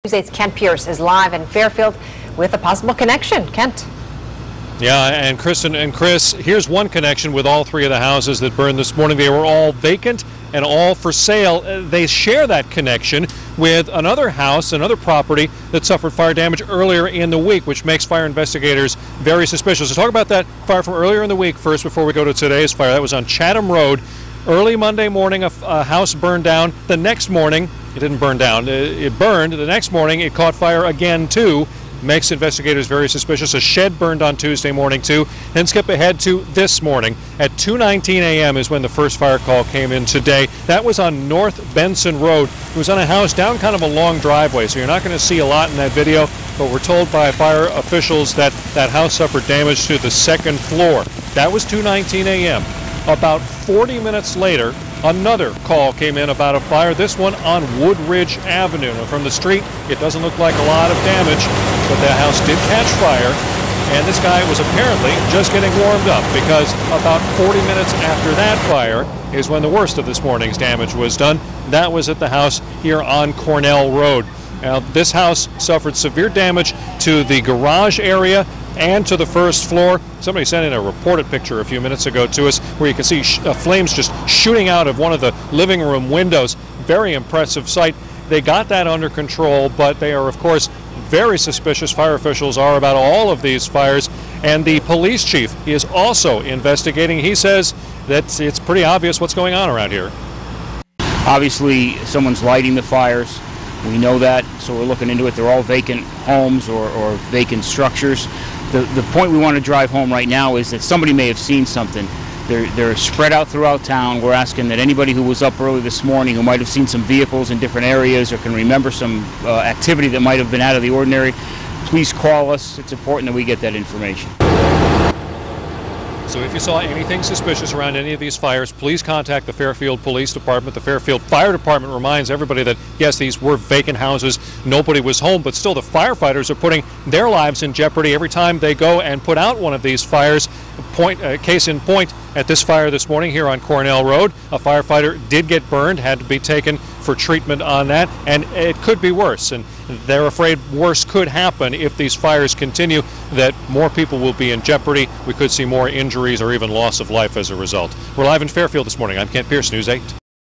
News 8's Kent Pierce is live in Fairfield with a possible connection. Kent. Yeah, and Kristen and Chris, here's one connection with all three of the houses that burned this morning. They were all vacant and all for sale. They share that connection with another house, another property that suffered fire damage earlier in the week, which makes fire investigators very suspicious. Let's talk about that fire from earlier in the week first before we go to today's fire. That was on Chatham Road. Early Monday morning, a house burned down. The next morning, it didn't burn down. It burned. The next morning, it caught fire again, too. Makes investigators very suspicious. A shed burned on Tuesday morning, too. Then skip ahead to this morning. At 2:19 a.m. is when the first fire call came in today. That was on North Benson Road. It was on a house down kind of a long driveway, so you're not going to see a lot in that video, but we're told by fire officials that that house suffered damage to the second floor. That was 2:19 a.m. About 40 minutes later, another call came in about a fire, this one on Woodridge Avenue. Now, from the street, it doesn't look like a lot of damage, but the house did catch fire, and this guy was apparently just getting warmed up, because about 40 minutes after that fire is when the worst of this morning's damage was done. That was at the house here on Cornell Road. Now, this house suffered severe damage to the garage area and to the first floor. Somebody sent in a reported picture a few minutes ago to us where you can see flames just shooting out of one of the living room windows. Very impressive sight. They got that under control, but they are, of course, very suspicious. Fire officials are about all of these fires, and the police chief is also investigating. He says that it's pretty obvious what's going on around here. Obviously, someone's lighting the fires. We know that, so we're looking into it. They're all vacant homes or vacant structures. The point we want to drive home right now is that somebody may have seen something. They're spread out throughout town. We're asking that anybody who was up early this morning who might have seen some vehicles in different areas or can remember some activity that might have been out of the ordinary, please call us. It's important that we get that information. So if you saw anything suspicious around any of these fires, please contact the Fairfield Police Department. The Fairfield Fire Department reminds everybody that, yes, these were vacant houses. Nobody was home, but still the firefighters are putting their lives in jeopardy every time they go and put out one of these fires. Case in point, at this fire this morning here on Cornell Road, a firefighter did get burned, had to be taken for treatment on that, and it could be worse. And they're afraid worse could happen if these fires continue, that more people will be in jeopardy. We could see more injuries or even loss of life as a result. We're live in Fairfield this morning. I'm Kent Pierce, News 8.